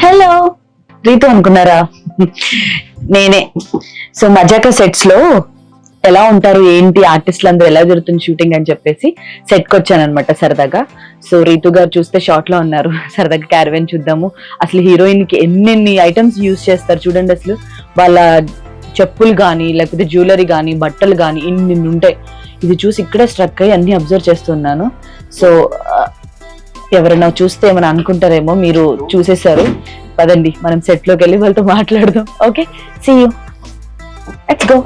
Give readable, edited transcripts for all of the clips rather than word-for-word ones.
Hello Ritu అనుకున్నారా? నేనే. So మజాకా sets లో ఎలా ఉంటారు ఏంటి ఆర్టిస్టులు అందరూ ఎలా జరుగుతుంది షూటింగ్ అని చెప్పేసి సెట్ కి వచ్చాను అనమాట సరదాగా. సో రీతు గారు చూస్తే షార్ట్ లో ఉన్నారు. సరదాగా క్యారవెన్ చూద్దాము. అసలు హీరోయిన్ కి ఎన్నెన్ని ఐటమ్స్ యూజ్ చేస్తారు చూడండి. అసలు వాళ్ళ చెప్పులు కానీ లేకపోతే జ్యువెలరీ కానీ బట్టలు కానీ ఇన్ని ఉంటాయి. ఇది చూసి ఇక్కడే స్ట్రక్ అయ్యి అన్ని అబ్జర్వ్ చేస్తున్నాను. సో ఎవరైనా చూస్తే ఏమైనా అనుకుంటారేమో, మీరు చూసేశారు. పదండి మనం సెట్ లోకి వెళ్ళి వాళ్ళతో మాట్లాడదాం. Okay, see you, let's go.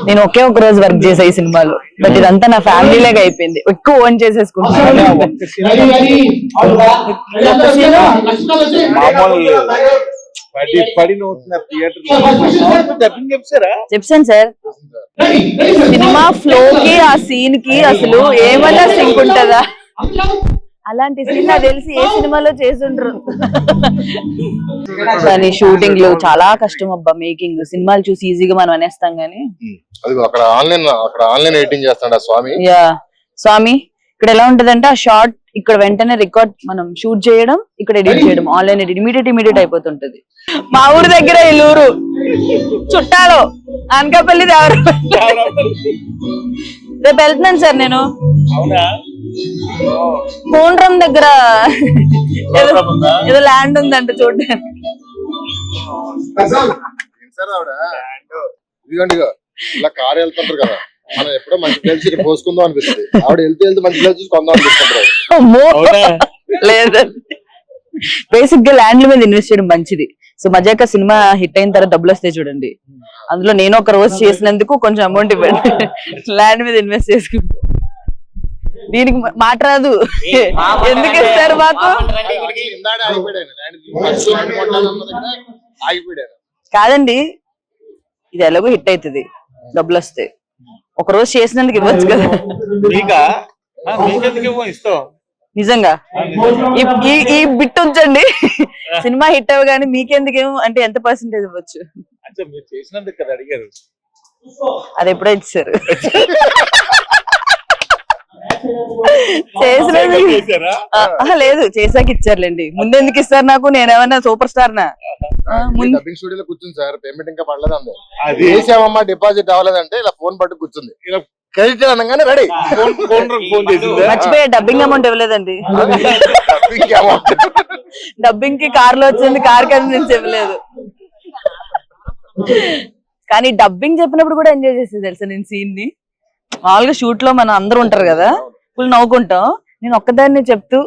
నేను ఒకే ఒక రోజు వర్క్ చేసా ఈ సినిమాలో, బట్ ఇదంతా నా ఫ్యామిలీ లాగా అయిపోయింది. ఎక్కువ ఓన్ చేసేసుకుంటున్నాను. చెప్పాను సార్, సినిమా ఫ్లో కి ఆ సీన్ కి అసలు ఏమన్నా సింక్ ఉంటదా? అలాంటి సీన్ నాకు తెలిసి ఏ సినిమాలో చేసుండ్రు. కానీ షూటింగ్ లో చాలా కష్టం అబ్బా. మేకింగ్ సినిమాలు చూసి ఈజీగా మనం అనేస్తాం గానీ అక్కడ ఆన్లైన్ ఎడిటింగ్ చేస్తాడు స్వామి. యా స్వామి, ఇక్కడ ఎలా ఉంటదంటే ఆ షార్ట్ ఇక్కడ వెంటనే రికార్డ్ మనం షూట్ చేయడం, ఇక్కడ ఎడిట్ చేయడం, ఆన్లైన్ ఎడిట్ ఇమీడియట్ అయిపోతుంటది. మా ఊరు దగ్గర ఇల్లూరు చుట్టాలు అనకాపల్లి రేపు వెళ్తున్నాను సార్ నేను. కోండ్రం దగ్గర ఏదో ల్యాండ్ ఉందంట చూడడానికి. ఇలా కారు వెళ్తుంటారు కదా, మనం ఎప్పుడో మంచి ప్లేస్ పోసుకుందాం అనిపిస్తుంది. ఆవిడ వెళ్తే మంచి ప్లేస్ చూసి కొందాం అనిపిస్తుంటారు. లేదండి, బేసిక్ గా ల్యాండ్ల మీద ఇన్వెస్ట్ చేయడం మంచిది. సో మజాకా సినిమా హిట్ అయిన తర్వాత డబ్బులు వస్తాయి చూడండి, అందులో నేను ఒక రోజు చేసినందుకు కొంచెం అమౌంట్ ఇవ్వండి. ల్యాండ్ మీద ఇన్వెస్ట్ చేసుకుంటా. దీనికి మాట రాదు, ఎందుకు ఇస్తారు మాకు? కాదండి, ఇది ఎలాగో హిట్ అవుతుంది, డబ్బులు వస్తాయి. ఒక రోజు చేసినందుకు ఇవ్వచ్చు కదా. నిజంగా ఈ బిట్ ఉంచండి. సినిమా హిట్ అవ్వగానే మీకెందుకేమో అంటే ఎంత పర్సెంటేజ్ ఇవ్వచ్చు? అది ఎప్పుడో ఇచ్చారు. లేదు, చేసాక ఇచ్చారులేండి. ముందెందుకు ఇస్తారు నాకు? నేనేమన్నా సూపర్ స్టార్ నా? స్టూడియోలో కూర్చుంది సార్, పేమెంట్ ఇంకా పడలేదు అంది. అది వేసామమ్మా డిపాజిట్ అవ్వలేదంటే ఇలా ఫోన్ పట్టు కూర్చుంది. క్రెడిట్ అనగానే రెడీ. మర్చిపోయా, డబ్బింగ్ అమౌంట్ ఇవ్వలేదండి. డబ్బింగ్ కి కార్ లో వచ్చింది, కార్ కి నుంచి ఇవ్వలేదు. కానీ డబ్బింగ్ చెప్పినప్పుడు కూడా ఎంజాయ్ చేసేది తెలుసా నేను సీన్ ని. మామూలుగా షూట్ లో మనం అందరూ ఉంటారు కదా, ఫుల్ నవ్వుకుంటాం. నేను ఒక్కదాన్ని చెప్తూ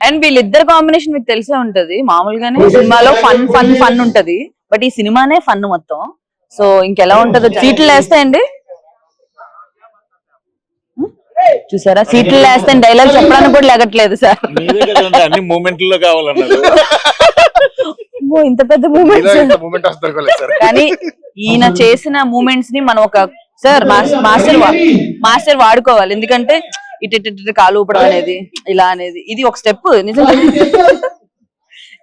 అండ్ వీళ్ళిద్దరు కాంబినేషన్ మీకు తెలిసే ఉంటది. మామూలుగానే సినిమాలో ఫన్ ఉంటది, బట్ ఈ సినిమానే ఫన్ మొత్తం. సో ఇంకెలా ఉంటదో. సీట్లు వేస్తాయండి, చూసారా? సీట్లు వేస్తే డైలాగ్ చెప్పడానికి కూడా లేగట్లేదు సార్. ఇంత పెద్ద మూమెంట్స్. కానీ ఈయన చేసిన మూమెంట్స్ ని మనం ఒక మాస్టర్ వాడుకోవాలి. ఎందుకంటే ఇటు కాలు ఊపడం అనేది, ఇలా అనేది, ఇది ఒక స్టెప్. నిజంగా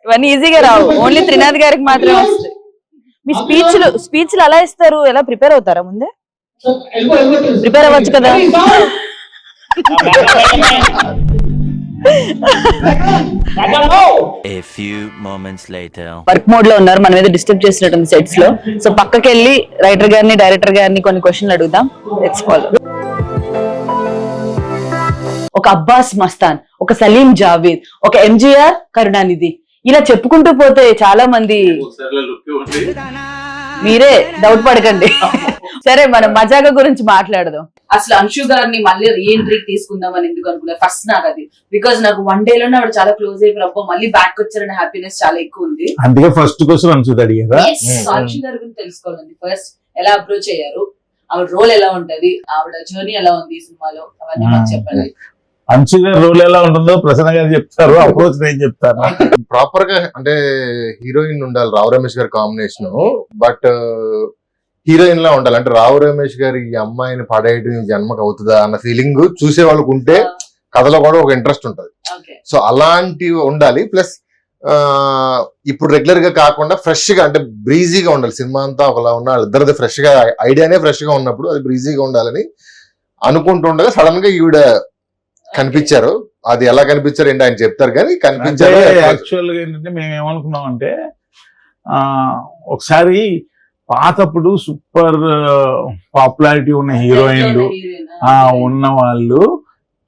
ఇవన్నీ ఈజీగా రావు, ఓన్లీ త్రినాథ్ గారికి మాత్రమే వస్తాయి. మీ స్పీచ్లు అలా ఇస్తారు? ఎలా ప్రిపేర్ అవుతారా? ముందే ప్రిపేర్ అవ్వచ్చు కదా. A few moments later. Work mode లో ఉన్నారు, మన మీద డిస్టర్బ్ చేసినట్టుంది సెట్స్ లో. సో పక్కకి వెళ్ళి రైటర్ గారిని డైరెక్టర్ గారిని కొన్ని క్వశ్చన్లు అడుగుదాం. Let's follow. ఒక అబ్బాస్ మస్తాన్, ఒక సలీం జావేద్, ఒక ఎంజీఆర్ కరుణానిధి, ఇలా చెప్పుకుంటూ పోతే చాలా మంది. మీరే డౌట్ పడకండి. సరే, మనం మజాగా గురించి మాట్లాడదాం. అసలు అంశు గారిని మళ్ళీ రీఎంట్రీకి తీసుకుందాం అని ఎందుకు అనుకున్నారు? ఫస్ట్ నాకు అది, బికాజ్ నాకు వన్ డే లోనే ఆవిడ చాలా క్లోజ్ అయిపోయి మళ్ళీ బ్యాక్ వచ్చారనే హ్యాపీనెస్ చాలా ఎక్కువ ఉంది. అందుకే ఫస్ట్ క్వశ్చన్ అంశు అడిగారా? అంశు గారి గురించి తెలుసుకోవాలండి. ఫస్ట్ ఎలా అప్రోచ్ అయ్యారు, ఆవిడ రోల్ ఎలా ఉంటది, ఆవిడ జర్నీ ఎలా ఉంది ఈ సినిమాలో, అవన్నీ మాకు చెప్పండి. అంశు గారి రోల్ ఎలా ఉంటుందో ప్రసన్న గారు చెప్తారు, అప్రోచ్ నేను చెప్తాను. ప్రాపర్ గా అంటే హీరోయిన్ ఉండాలి, రావు రమేష్ గారి కాంబినేషన్, బట్ హీరోయిన్ లా ఉండాలి. అంటే రావు రమేష్ గారి ఈ అమ్మాయిని పడేయడం జన్మకు అవుతుందా అన్న ఫీలింగ్ చూసే వాళ్ళకు ఉంటే కథలో కూడా ఒక ఇంట్రెస్ట్ ఉంటది. సో అలాంటివి ఉండాలి. ప్లస్ ఇప్పుడు రెగ్యులర్ గా కాకుండా ఫ్రెష్ గా, అంటే బ్రీజీగా ఉండాలి. సినిమా అంతా ఒకలా ఉన్న వాళ్ళిద్దరిది ఫ్రెష్ గా, ఐడియానే ఫ్రెష్ గా ఉన్నప్పుడు అది బ్రీజీగా ఉండాలని అనుకుంటుండగా సడన్ గా ఈవిడ కనిపించారు. అది ఎలా కనిపించారు ఏంటి ఆయన చెప్తారు, కానీ కనిపించారు. యాక్చువల్ గా ఏంటంటే మేము ఏమనుకున్నాం అంటే, ఒకసారి పాతప్పుడు సూపర్ పాపులారిటీ ఉన్న హీరోయిన్లు ఉన్న వాళ్ళు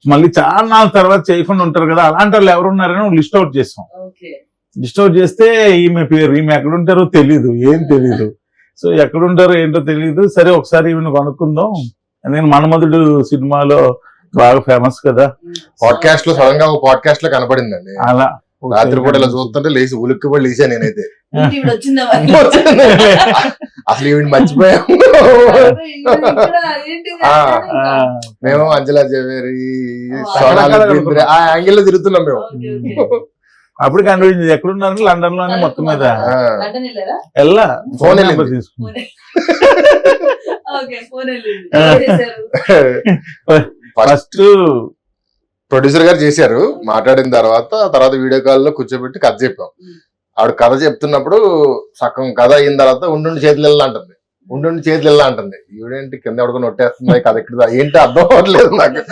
మళ్ళీ చాలా నాళ్ళ తర్వాత చేయకుండా ఉంటారు కదా, అలాంటి వాళ్ళు ఎవరున్నారని లిస్ట్ అవుట్ చేస్తాం. లిస్ట్ అవుట్ చేస్తే ఈమె పేరు, ఈమె ఎక్కడుంటారో తెలీదు, ఏం తెలీదు. సో ఎక్కడుంటారో ఏంటో తెలీదు. సరే ఒకసారి ఈమెను కనుక్కుందాం. నేను మన్మధుడు సినిమాలో బాగా ఫేమస్ కదా, పాడ్కాస్ట్ లో సడన్ గా ఒక పాడ్కాస్ట్ లో కనపడిందండి. అలా రాత్రి పూట ఇలా చూస్తుంటే లేచి ఉలిక్కి కూడా లేచా నేనైతే. అసలు ఈవిడ మర్చిపోయాము. మేము అంజలా జవేరి, సోనాలి బింద్రే ఆ యాంగిల్ లో తిరుగుతున్నాం మేము. అప్పుడు కనిపించింది ఎక్కడున్నారు, లండన్ లోనే మొత్తం మీద వెళ్ళా ఫోన్ నెంబర్ తీసుకున్నా. ఫస్ట్ ప్రొడ్యూసర్ గారు చేశారు. మాట్లాడిన తర్వాత వీడియో కాల్ లో కూర్చోబెట్టి కథ చెప్పాం. ఆవిడ కథ చెప్తున్నప్పుడు సగం కథ అయిన తర్వాత ఉండుండి చేతులు వెళ్ళా అంటుంది, ఉండుండి చేతులు వెళ్ళా అంటుంది. ఈవిడేంటి కింద ఎవడుకొని నొట్టేస్తుంది, కథ ఇక్కడ ఏంటి అర్థం అవ్వట్లేదు నాకు.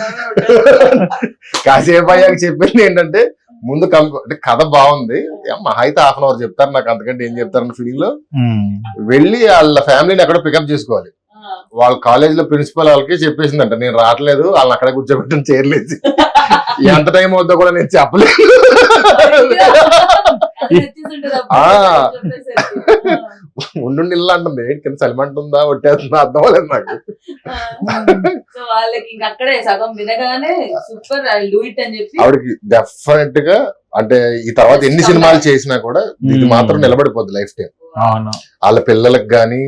కాసేపు అయ్యాక చెప్పింది ఏంటంటే, ముందు అంటే కథ బాగుంది, మహా అయితే హాఫ్ అన్ అవర్ చెప్తారు, నాకు అంతకంటే ఏం చెప్తారన్న ఫీలింగ్ లో వెళ్ళి వాళ్ళ ఫ్యామిలీని ఎక్కడో పికప్ చేసుకోవాలి. వాళ్ళ కాలేజ్ లో ప్రిన్సిపల్ వాళ్ళకి చెప్పేసిందంట, నేను రావట్లేదు, వాళ్ళని అక్కడ కూర్చోబెట్టని చేరలేదు, ఎంత టైం అవుతుందో కూడా నేను చెప్పలేదు. ఉండుండి ఇల్లు అంటుంది, కింద సలిమంటుందా ఒట్టేస్తుందా అర్థం అవ్వలేదు నాకు. ఆవిడకి డెఫినెట్ గా అంటే ఈ తర్వాత ఎన్ని సినిమాలు చేసినా కూడా ఇది మాత్రం నిలబడిపోద్ది లైఫ్ టైం. వాళ్ళ పిల్లలకు గానీ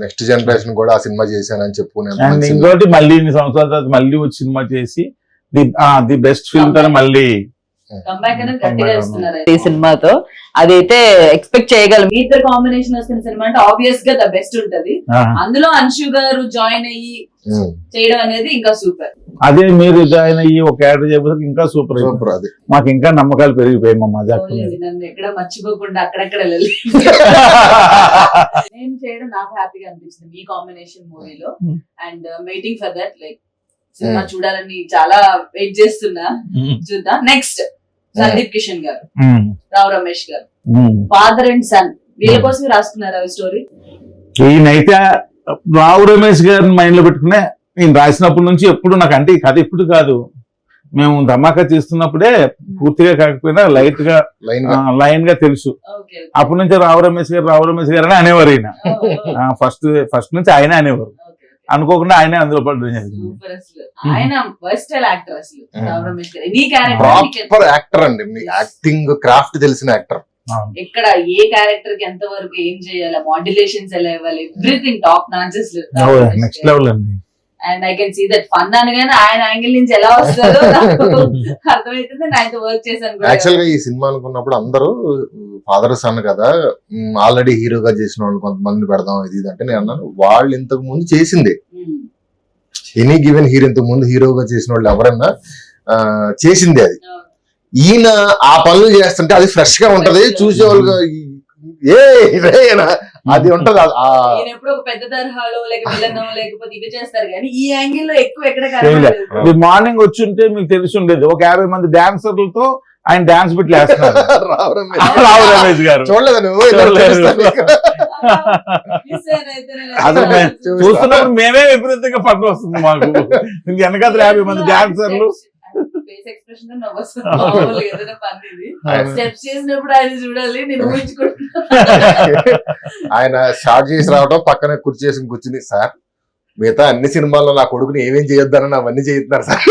నెక్స్ట్ జనరేషన్ కూడా ఆ సినిమా చేశానని చెప్పుకునే. ఇంకోటి మళ్ళీ ఇన్ని సంవత్సరాల తర్వాత మళ్ళీ వచ్చి సినిమా చేసి ది బెస్ట్ ఫిల్మ్ తో మళ్ళీ ఈ సినిమాతో అదైతే ఎక్స్పెక్ట్ చేయగలం. మీ ఇద్దరు కాంబినేషన్ వస్తున్న సినిమా అంటే ఆబ్వియస్ గా ద బెస్ట్ ఉంటది. అందులో అంశు గారు జాయిన్ అయ్యి చేయడం అనేది ఇంకా సూపర్. అదే మీరు జాయిన్ అయ్యి ఒక యాడ్ చేయబోతే ఇంకా సూపర్ సూపర్. అది మాకు ఇంకా నమ్మకాలు పెరిగిపోయాయి మా మజాక్. నన్ను ఎక్కడ మర్చిపోకుండా అక్కడెక్కడ నేను చేయడం నాకు హ్యాపీగా అనిపించింది మీ కాంబినేషన్ మూవీలో. And waiting for that, like cinema చూడాలని చాలా వెయిట్ చేస్తున్నా. చూద్దాం. నెక్స్ట్ సందీప్ కిషన్ గారు, రావు రమేష్ గారు, ఫాదర్ అండ్ సన్, వీళ్ళ కోసం రాసుకున్నారు ఆ స్టోరీ. ఈయనైతే రావు రమేష్ గారిని మైండ్ లో పెట్టుకునే నేను రాసినప్పటి నుంచి ఎప్పుడు నాకు, అంటే ఈ కథ ఇప్పుడు కాదు, మేము ధమాకా చేస్తున్నప్పుడే పూర్తిగా కాకపోయినా లైట్ గా లైన్ గా తెలుసు. అప్పటి నుంచి రావు రమేష్ గారు అని అనేవారు. ఈయన ఫస్ట్ నుంచి ఆయన అనేవారు, అనుకోకుండా ఆయనే అందులో పడడం జరిగింది. ప్రాపర్ యాక్టర్ అండి, మీ యాక్టింగ్ క్రాఫ్ట్ తెలిసిన యాక్టర్. ఇక్కడ ఏ క్యారెక్టర్ కి ఎంత వరకు ఏం చేయాలి, మాడ్యులేషన్స్ ఎలా ఇవ్వాలి, everything top notches. Next level అండి. And I can see that fun అనగానే ఆయన యాంగిల్ నుంచి ఎలా వస్తుందో అర్థమవుతుంది. ఆయనతో వర్క్ చేశాను. యాక్చువల్ గా ఈ సినిమా అనుకున్నప్పుడు అందరూ ఫాదర్ సన్ కదా, ఆల్రెడీ హీరోగా చేసిన వాళ్ళు కొంతమంది పెడదాం ఇది అంటే నేను అన్నాను, వాళ్ళు ఇంతకు ముందు చేసింది ఎనీ గివెన్ హీరో, ఇంతకు ముందు హీరోగా చేసిన వాళ్ళు ఎవరైనా చేసింది. అది ఈయన ఆ పనులు చేస్తుంటే అది ఫ్రెష్ గా ఉంటది, చూసేవాళ్ళు అది ఉంటది ఈయన ఎప్పుడు ఒక పెద్ద తరహాలో లేక విలన్ లేకపోతే ఇవి చేస్తారు కానీ ఈ యాంగిల్ లో ఎక్కువ ఎక్కడ చేయలే. కనబడలేదు. ఇది మార్నింగ్ వచ్చి ఉంటే మీకు తెలిసి ఉండేది ఒక 50 మంది డాన్సర్లతో ఆయన డాన్స్ బిట్లు వేస్తున్నారు. రావు రమేష్ గారు చూడలేదు నువ్వు ఇలా చూడలేదు. తెలుస్తా నీకు. Miss అయిన అయితేనే అసలు లేదా? మేము చూస్తున్నప్పుడు మేమే విపరీతంగా పట్టు వస్తుంది మాకు. ఇంక వెనకాల 50 మంది డాన్సర్లు. ఫేస్ ఎక్స్ప్రెషన్ తో నవ్వొస్తుంది. మామూలుగా ఏదైనా పని ఇది. స్టెప్స్ చేసినప్పుడు ఆయన చూడాలి, నేను ఊహించుకుంటున్నాను. ఆయన షార్ట్ చేసి రావడం పక్కన కుర్చీ వేసి కూర్చుని సార్ మిగతా అన్ని సినిమాల్లో నా కొడుకుని ఏమేం చేయొద్దని అవన్నీ చేస్తున్నారు సార్.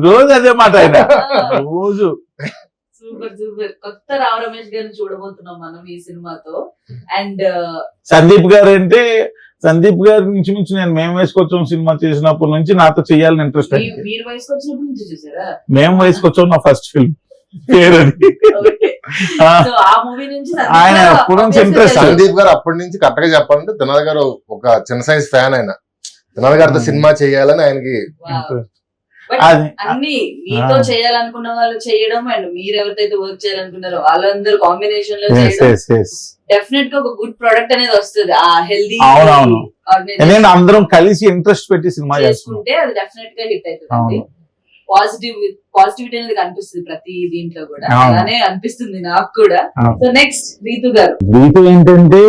రోజు అదే మాట ఆయన రోజు. Super super. కొత్త రావు రమేష్ గారిని చూడబోతున్నాం మనం ఈ సినిమాతో. అండ్ సందీప్ గారు అంటే సందీప్ గారి నుంచి నేను మేము వేసుకొచ్చాం సినిమా చేసినప్పటి నుంచి నాతో చెయ్యాలని ఇంట్రెస్ట్ అయింది. మీరు వయసుకు వచ్చినప్పటి నుంచి చూసారా? మేము వేసుకొచ్చాం నా ఫస్ట్ ఫిల్మ్ పేరు అది. Okay. ఆ, So, ఆ మూవీ నుంచి సందీప్ ఆయన గారు ఎప్పటి నుంచి obviously interest. తెలుసు. సందీప్ గారు అప్పటి నుంచి కరెక్ట్ గా చెప్పాలంటే దినాల్ గారు ఒక చిన్న సైజ్ ఫ్యాన్ ఆయన. దినాల్ గారితో సినిమా చేయాలని ఆయనకి Wow. But అది అన్ని మీతో చేయాలనుకున్న వాళ్ళు చేయడం అండ్ మీరు ఎవరితో వర్క్ చేయాలనుకున్నారో వాళ్ళందరూ కాంబినేషన్ లో yes, చేయడం yes, yes. డెఫినెట్ గా ఒక గుడ్ ప్రొడక్ట్ అనేది వస్తుంది. ఆ హెల్దీ అవునవును. ఎందుకంటే అందరం కలిసి ఇంట్రెస్ట్ పెట్టి సినిమా చేస్తున్నాం. చేసుకుంటే అది డెఫినెట్ గా హిట్ అవుతుంది. అవును. పాజిటివిటీ అనేది కనిపిస్తుంది ప్రతి దీంట్లో కూడా. అవును. అలానే అనిపిస్తుంది నాకు కూడా. అవును. సో నెక్స్ట్ రీతు గారు. దీంతో ఏంటంటే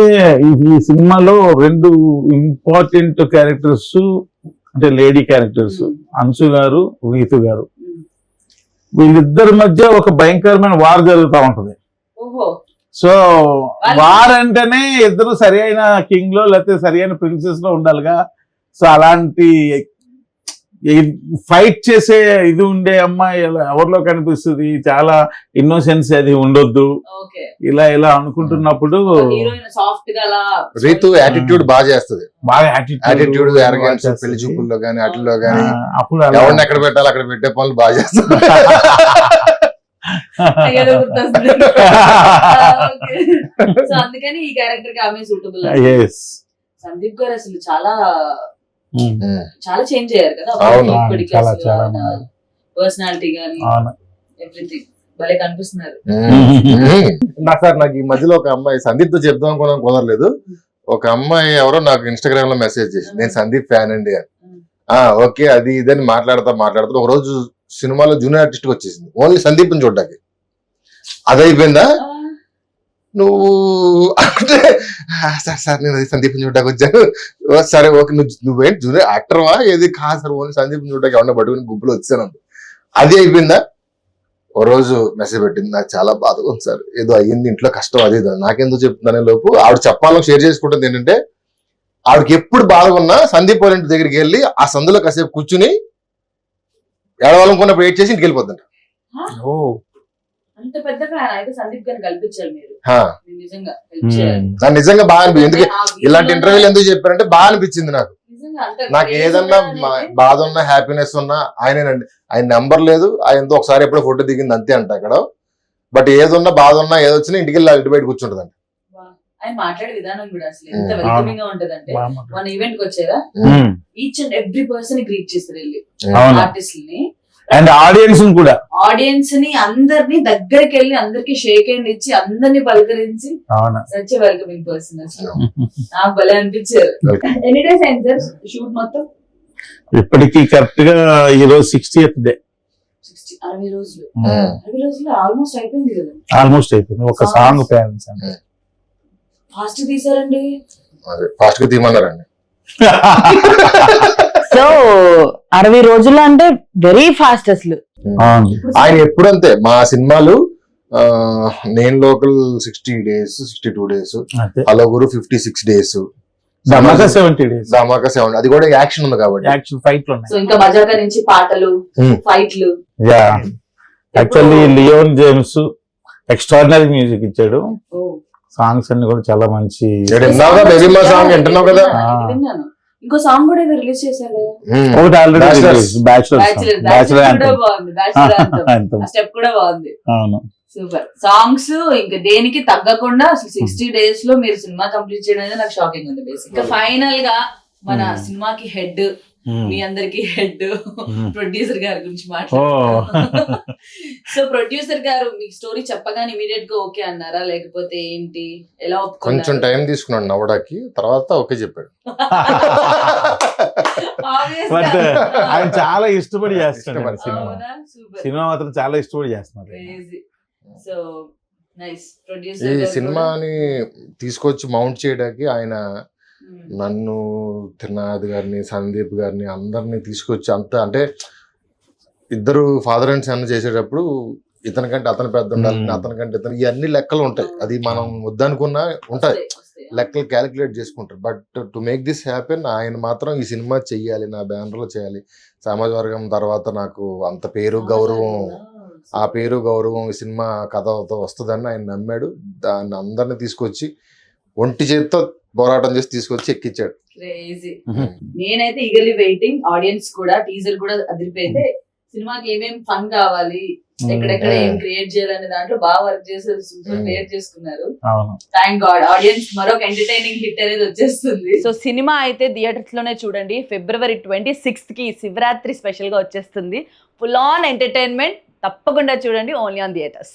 ఈ సినిమాలో 2 ఇంపార్టెంట్ క్యారెక్టర్స్ అంటే లేడీ క్యారెక్టర్స్ అంశు గారు రీతు గారు. వీళ్ళిద్దరి మధ్య ఒక భయంకరమైన వార్ జరుగుతూ ఉంటది. ఓహో. సో వార్ అంటేనే ఇద్దరు సరి అయిన కింగ్ లో లేకపోతే సరి అయిన ప్రిన్సెస్ లో ఉండాలిగా. సో అలాంటి ఫైట్ చేసే ఇది ఉండే అమ్మాయి ఎవరిలో కనిపిస్తుంది. చాలా ఇన్నోసెన్స్ అది ఉండొద్దు. ఓకే. ఇలా అనుకుంటున్నప్పుడు హీరోయిన్ సాఫ్ట్ గా అలా రీతు యాటిట్యూడ్ బాగా చేస్తుంది. బాగా యాటిట్యూడ్ ఎరగెన్స్ పెళ్లి చూపుల్లో గానీ వాటిల్లో గానీ అప్పుడు అలా ఎవరిని ఎక్కడ పెట్టాలి అక్కడ పెట్టే పనులు బాగా చేస్తుంది. ఏదో గుర్తొస్తుంది. సో అందుకని ఈ క్యారెక్టర్ కి ఆమె సూటబుల్. yes. సందీప్ గారు అసలు చాలా ఉమ్. చాలా చేంజ్ అయ్యారు కదా. అవును. ఇప్పటికి చాలా అసలు చాలా ఆయన పర్సనాలిటీ గానీ అవును. ఎవ్రీథింగ్ భలే కనిపిస్తున్నారు. నాకు ఈ మధ్యలో ఒక అమ్మాయి సందీప్ తో చెప్దాం అనుకున్నాం కుదరలేదు. ఒక అమ్మాయి ఎవరో నాకు ఇన్స్టాగ్రామ్ లో మెసేజ్ చేసింది నేను సందీప్ ఫ్యాన్ అండి అని. ఓకే అది ఇదని మాట్లాడుతూ ఒక రోజు సినిమాలో జూనియర్ ఆర్టిస్ట్ వచ్చేసింది ఓన్లీ సందీప్ ని చూడడానికి. అది అయిపోయిందా నువ్వు అంటే సార్ నేను సందీప్ చూడడానికి వచ్చాను. సరే ఓకే నువ్వేంటి జూనియర్ యాక్టర్వా ఏది కాదు సార్ ఓన్లీ సందీప్ చూడడానికి ఎవరన్నా పట్టుకుని గుంపులో వచ్చాను. అది అయిపోయిందా ఓ రోజు మెసేజ్ పెట్టింది నాకు చాలా బాధగా ఉంది సార్ ఏదో అయ్యింది ఇంట్లో కష్టం అది నాకెందుకు చెప్తున్నానే లోపు ఆవిడ చెప్పాలని షేర్ చేసుకుంటుంది. ఏంటంటే ఆవిడకి ఎప్పుడు బాధగా ఉన్నా సందీప్ వాళ్ళ ఇంటి దగ్గరికి వెళ్ళి ఆ సందులో కాసేపు కూర్చుని ఏడవాలనుకున్నప్పుడు వెయిట్ చేసి ఇంటికి వెళ్ళిపోతుంట. అంత పెద్ద ఫ్యాన్ అయితే సందీప్ గారిని కల్పించారు మీరు. మీరు నిజంగా help ఉమ్. చేయాలి. నాకు నిజంగా బాగా అనిపించింది. ఎందుకు ఆ ఇలాంటి visual ఇంటర్వ్యూలు ఎందుకు చెప్పారంటే బాగా అనిపించింది నాకు. నిజంగా అంత నాకు crazy ఏదన్నా అనేది బాధ ఉన్నా హ్యాపీనెస్ ఉన్నా ఆయనేనండి. ఆయన నెంబర్ లేదు ఆయనతో ఒకసారి ఎప్పుడో ఫోటో దిగింది అంతే అంట అక్కడ. బట్ ఏదున్నా బాధ ఉన్నా ఏదొచ్చినా ఇంటికి వెళ్ళి ఇంటి బయట కూర్చుంటదండి. ఆయన మాట్లాడే విధానం కూడా అసలు ఎంత ఉమ్. వెల్కమింగ్ గా ఉంటదంటే మన ఈవెంట్ కి వచ్చారా ఉమ్. Each and every person greet చేస్తారు వెళ్ళి అవును. ఆర్టిస్ట్ ని అండ్ ఆడియన్స్ కూడా ఆడియన్స్ ని అందరినీ దగ్గరికి వెళ్ళి అందరికి షేక్ హ్యాండ్ ఇచ్చి అందరినీ పలకరించి అవును. సచ్ వెల్కమింగ్ పర్సన్ అసలు నాకు భలే అనిపించారు. ఎన్ని డేస్ అయింది సార్ షూట్ మొత్తం? ఇప్పటికి కరెక్ట్ గా ఈరోజు 60th డే 60 రోజులు. 60 రోజులు ఆల్మోస్ట్ అయిపోయింది కదా. ఆల్మోస్ట్ అయిపోయింది. ఒక సాంగ్ పేరెంట్స్ అంటే ఫాస్ట్ తీసారండి. అదే ఫాస్ట్ గా తీయమన్నారండి. సో 60 రోజులు అంటే వెరీ ఫాస్ట్ అసలు. అవును. ఆయన ఎప్పుడంతే మా సినిమాలు నేను లోకల్ 60 days 62 days అంతే. అలగురు 56 days ధమాకా 70 days ధమాకా 7 అది కూడా యాక్షన్ ఉంది కాబట్టి యాక్చువల్ ఫైట్ లో సో ఇంకా మజాకా నుంచి పాటలు ఫైట్లు. Actually Leon James extraordinary music ఇచ్చాడు. సాంగ్స్ అన్ని కూడా చాలా మంచి. విన్నావుగా బేబీ మా సాంగ్ వింటున్నావు కదా. విన్నాను. ఇంకో సాంగ్ కూడా ఏదో రిలీజ్ చేశారు కదా. ఒకటి ఆల్రెడీ Bachelors. బ్యాచులర్ కూడా బాగుంది. బ్యాచులర్ స్టెప్ కూడా బాగుంది. అవును. Super songs. ఇంకా దేనికి తగ్గకుండా అసలు 60 days లో మీరు సినిమా కంప్లీట్ చేయడం అనేది నాకు షాకింగ్ ఉంది. బేసిక్ గా ఫైనల్ గా మన సినిమాకి హెడ్ మీ అందరికి హెడ్ ప్రొడ్యూసర్ గారి గురించి ఓ. మాట్లాడుతున్నాం. సో ప్రొడ్యూసర్ గారు మీకు స్టోరీ చెప్పగానే ఇమీడియట్ గా ఓకే అన్నారా, లేకపోతే ఏంటి, ఎలా కొంచెం ఒప్పుకున్నారు? టైం తీసుకున్నాడు నవ్వడానికి, తర్వాత ఓకే చెప్పాడు. Obvious బట్ గా. ఆయన చాలా ఇష్టపడి చేస్తున్నాడు ఇష్టపడి. సినిమా. అవునా? Super. సినిమా మాత్రం చాలా ఇష్టపడి చేస్తున్నారు. Crazy. So nice. ఈ Producer గారు సినిమాని తీసుకొచ్చి మౌంట్ చేయడానికి ఆయన కూడా, నన్ను, త్రినాథ్ గారిని, సందీప్ గారిని అందరిని తీసుకొచ్చి అంత అంటే ఇద్దరు ఫాదర్ అండ్ సన్ చేసేటప్పుడు ఇతనికంటే అతను పెద్ద ఉండాలి, అతనికంటే ఇతను, ఇవన్నీ లెక్కలు ఉంటాయి. అది మనం వద్దనుకున్నా ఉంటాయి, వస్తాయి. లెక్కలు క్యాలిక్యులేట్ చేసుకుంటారు. But to make this happen ఆయన మాత్రం ఈ సినిమా చెయ్యాలి, నా బ్యానర్లో చేయాలి, సమాజ వర్గం తర్వాత నాకు అంత పేరు గౌరవం, ఆ పేరు గౌరవం ఈ సినిమా కథతో వస్తుందని ఆయన నమ్మాడు. దాన్ని అందరిని తీసుకొచ్చి ఒంటి చేతితో పోరాటం చేసి తీసుకొచ్చి ఎక్కించాడు. Crazy. నేనైతే ఈగర్లీ వెయిటింగ్, ఆడియన్స్ కూడా టీజర్ కూడా అదిరిపోయితే సినిమాకి ఏమేం ఫన్ కావాలి, ఎక్కడెక్కడ ఏం క్రియేట్ చేయాలనే దాంట్లో బాగా వర్క్ చేసి క్రియేట్ చేసుకున్నారు. అవును. థ్యాంక్ గాడ్, ఆడియన్స్ మరొక ఎంటర్టైనింగ్ హిట్ అనేది వచ్చేస్తుంది. సో సినిమా అయితే థియేటర్స్ లోనే చూడండి. February 26th కి శివరాత్రి స్పెషల్ గా వచ్చేస్తుంది. ఫుల్ ఆన్ ఎంటర్టైన్మెంట్, తప్పకుండా చూడండి, ఓన్లీ ఆన్ థియేటర్స్.